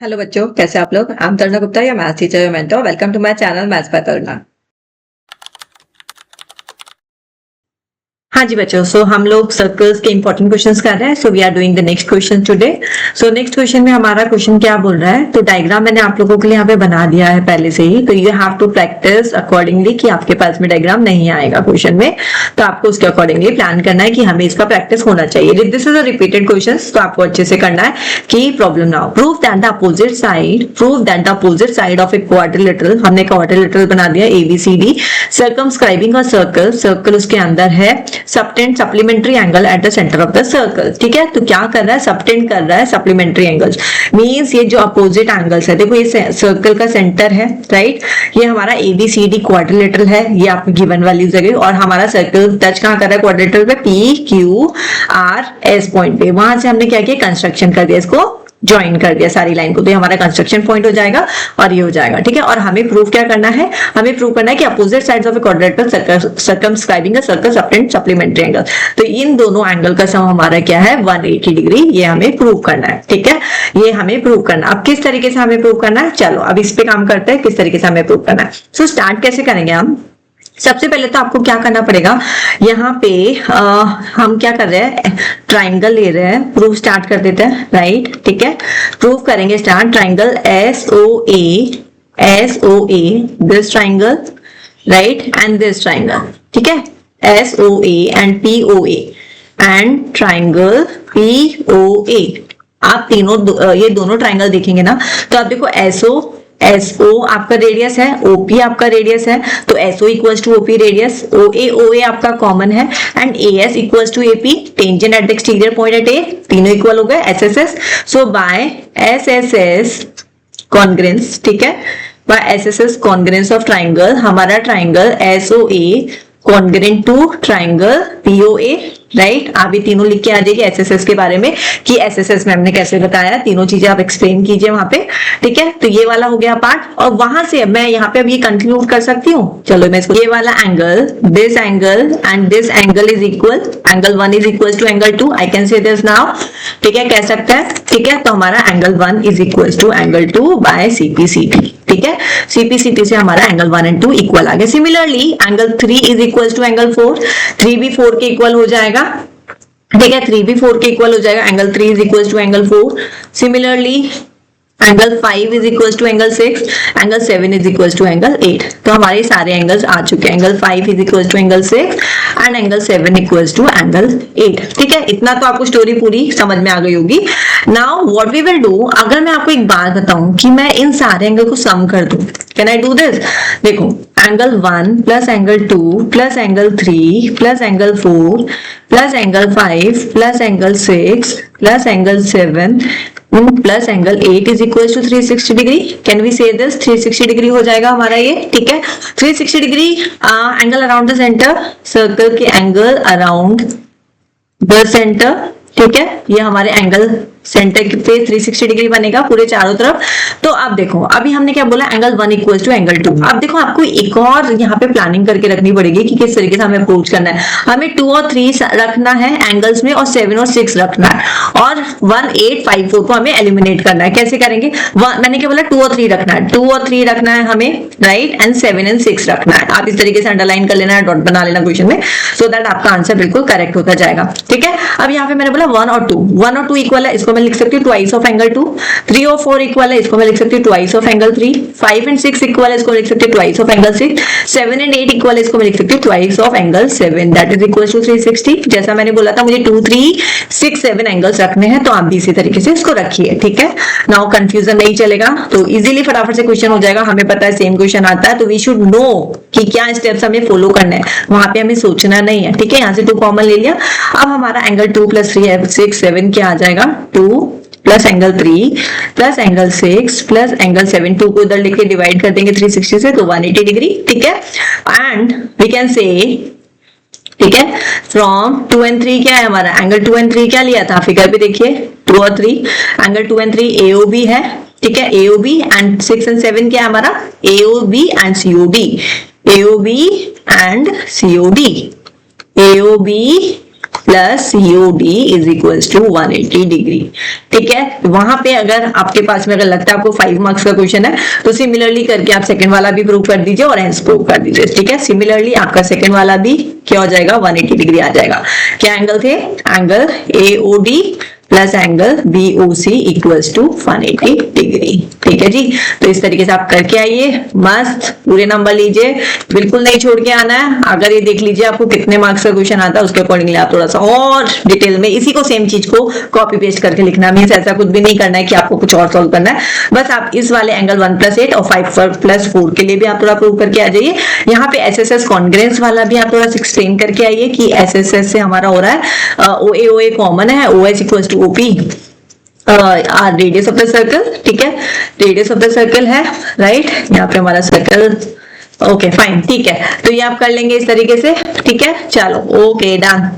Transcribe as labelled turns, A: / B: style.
A: Hello बच्चों, कैसे आप लोग। आई एम तरुणा गुप्ता, या मैथ्स टीचर या mentor. Welcome to my channel maths by Taruna. हाँ जी बच्चों, सो हम लोग सर्कल्स के इंपॉर्टेंट क्वेश्चंस कर रहे हैं। So we are doing the next question today. So next question में हमारा क्वेश्चन क्या बोल रहा है, तो डायग्राम मैंने आप लोगों के लिए यहाँ पे बना दिया है पहले से ही। तो you have to practise accordingly कि आपके पास में डायग्राम नहीं आएगा क्वेश्चन में, तो आपको उसके अकॉर्डिंगली प्लान करना है कि हमें इसका प्रैक्टिस होना चाहिए। This is a repeated question, तो आपको अच्छे से करना है कि प्रॉब्लम ना हो। Prove that the opposite side of a quadrilateral, हमने क्वाड्रिलेटरल बना दिया ABCD, सर्कमस्क्राइबिंग अ सर्कल उसके अंदर है, subtend supplementary angle at the centre of the circle. ठीक है, तो क्या कर रहा है, सबटेंड कर रहा है सप्लीमेंट्री एंगल्स। मींस ये जो अपोजिट एंगल्स है, देखो ये सर्कल का सेंटर है, राइट। ये हमारा ABCD क्वाड्रिलेटरल है, ये आपको गिवन वैल्यूज है। और हमारा सर्कल टच कहां कर रहा है क्वाड्रिलेटरल पे, PQRS पॉइंट पे। वहां से हमने क्या किया, कंस्ट्रक्शन कर दिया, इसको ज्वाइन कर दिया सारी लाइन को, तो हमारा कंस्ट्रक्शन पॉइंट हो जाएगा और ये हो जाएगा। ठीक है, और हमें प्रूव क्या करना है, हमें प्रूव करना है कि opposite sides of a quadrilateral circumscribing a circle subtend supplementary angle. तो इन दोनों एंगल का सम हमारा क्या है, 180 डिग्री। ये हमें प्रूव करना है। ठीक है, ये हमें प्रूव करना। अब किस तरीके से हमें प्रूव करना है, चलो अब इस पे काम करते हैं, किस तरीके से हमें प्रूव करना है। सो स्टार्ट कैसे करेंगे हम, सबसे पहले तो आपको क्या करना पड़ेगा, यहाँ पे हम क्या कर रहे हैं, ट्राइंगल ले रहे हैं। प्रूफ स्टार्ट कर देते हैं, राइट। ठीक है, प्रूफ करेंगे start. Triangle SOA, this triangle, right, and this triangle. ठीक है, SOA and POA and triangle POA। आप तीनों ये दोनों ट्राइंगल देखेंगे ना, तो आप देखो SO आपका रेडियस है, OP आपका रेडियस है, तो SO equals to OP radius, OA आपका कॉमन है, and AS equals to AP tangent at the exterior point at A, तीनों इक्वल हो गए SSS। So by SSS congruence, ठीक है, by SSS congruence of triangle, हमारा triangle SOA congruent to triangle POA, right. आप ये तीनों लिख के आ जाइए SSS के बारे में कि SSS में हमने कैसे बताया, तीनों चीजें आप एक्सप्लेन कीजिए वहां पे। ठीक है, तो ये वाला हो गया पार्ट, और वहां से मैं यहाँ पे अब ये कंक्लूड कर सकती हूँ। चलो मैं इसको, ये वाला angle, this angle and this angle is equal, angle 1 is equal to angle 2, I can say this now. ठीक है, कह सकते हैं। ठीक है, तो हमारा angle 1 is equal to angle 2 by CPCT। ठीक है, CPCT से हमारा एंगल 1 एंड 2 इक्वल आ गया। Similarly angle 3 is equal to angle 4, 3 भी 4 के इक्वल हो जाएगा। ठीक है, 3 भी 4 के इक्वल हो जाएगा, angle 3 is equal to angle 4। Similarly angle 5 is equal to angle 6, angle 7 is equal to angle 8। तो हमारे सारे एंगल्स आ चुके हैं, angle 5 is equal to angle 6 and angle 7 equal to angle 8। ठीक है, इतना तो आपको स्टोरी पूरी समझ में आ गई होगी। Now what we will do, अगर मैं आपको एक बात बताऊं कि मैं इन सारे एंगल को सम कर दूं, कैन आई डू दिस। देखो, angle 1 plus angle 2 plus angle 3 plus angle 4 plus angle 5 plus angle 6 plus angle 7 plus angle 8 is equal to 360 degree. Can we say this, 360 degree हो जाएगा हमारा ये। ठीक है, 360 degree angle around the centre, circle के angle around the centre. ठीक है, ये हमारे एंगल सेंटर पे 360 डिग्री बनेगा पूरे चारों तरफ। तो अब देखो, अभी हमने क्या बोला, एंगल 1 इक्वल टू एंगल 2। अब देखो, आपको एक और यहाँ पे प्लानिंग करके रखनी पड़ेगी कि किस तरीके से हमें अप्रोच करना है। हमें 2 और 3 रखना है एंगल्स में, और 7 और 6 रखना है, और 1, 8, 5, 4 को हमें एलिमिनेट करना है। कैसे करेंगे, मैंने क्या बोला, 2 और 3 रखना है, 2 और 3 रखना है हमें, राइट, एंड 7 एंड 6 रखना है। आप इस तरीके से अंडरलाइन कर लेना है, डॉट बना लेना क्वेश्चन में, सो दैट आपका आंसर बिल्कुल करेक्ट होता जाएगा। ठीक है, अब यहाँ पे मैंने बोला 1 और 2 इक्वल है, इसको मैं लिख सकती हूँ ट्वाइस ऑफ एंगल 2। 3 और 4 इक्वल है, इसको मैं लिख सकती हूँ twice of angle 3। 5 and 6 equal है, इसको लिख सकती हूँ twice of angle 6। 7 and 8 equal है, इसको मैं लिख सकती हूँ twice of angle 7, that is equal to 360। जैसा मैंने बोला था, मुझे 2, 3, 6, 7 एंगल्स रखने हैं, तो आप भी इसी तरीके से इसको रखिए। ठीक है, नाउ कंफ्यूजन नहीं चलेगा, तो इजीली फटाफट से क्वेश्चन हो जाएगा। हमें पता है सेम क्वेश्चन आता है, तो वी शुड नो कि क्या स्टेप्स हमें फॉलो करना है, वहां पे हमें सोचना नहीं है। ठीक है, यहाँ से 2 कॉमन ले लिया। अब हमारा एंगल 2 प्लस 3 6 7 क्या आ जाएगा, 2 plus angle 3 plus angle 6 plus angle 7, 2 को इधर लेके डिवाइड कर देंगे 360 से, तो 180 डिग्री। ठीक है, एंड वी कैन से, ठीक है, फ्रॉम 2 एंड 3 क्या है हमारा, एंगल 2 एंड 3 क्या लिया था, फिगर पे देखिए 2 और 3, एंगल 2 एंड 3 AOB है। ठीक है, AOB एंड 6 एंड 7 क्या है हमारा, AOB and COD, AOB and COD, AOB plus COD is equals to 180 degree. ठीक है, वहां पे अगर आपके पास में अगर लगता है आपको 5 मार्क्स का क्वेश्चन है तो सिमिलरली करके आप सेकंड वाला भी प्रूव कर दीजिए और एंस प्रूव कर दीजिए। ठीक है, सिमिलरली आपका सेकंड वाला भी क्या हो जाएगा, 180 डिग्री आ जाएगा। क्या एंगल थे, angle AOD plus angle BOC equals to 180 degree. ठीक है जी, तो इस तरीके से आप करके आइए, मस्त पूरे नंबर लीजिए, बिल्कुल नहीं छोड़ के आना है। अगर ये देख लीजिए आपको कितने मार्क्स का क्वेश्चन आता है, उसके अकॉर्डिंगली आप थोड़ा सा और डिटेल में इसी को सेम चीज को कॉपी पेस्ट करके लिखना। मीन्स ऐसा कुछ भी नहीं करना है कि आपको कुछ और सॉल्व करना है, बस आप इस वाले एंगल 1 + 8 और 5 + 4 के लिए भी आप थोड़ा प्रूव करके आ जाइए। यहाँ पे SSS कॉन्ग्रेंस वाला भी आप थोड़ा सा एक्सप्लेन करके आइए कि SSS से हमारा हो रहा है OA कॉमन है, OH equals to OP radius of the circle. ठीक है, रेडियस ऑफ द सर्कल है, राइट, यहाँ पे हमारा सर्कल। ओके फाइन, ठीक है, तो ये आप कर लेंगे इस तरीके से। ठीक है, चलो ओके डन।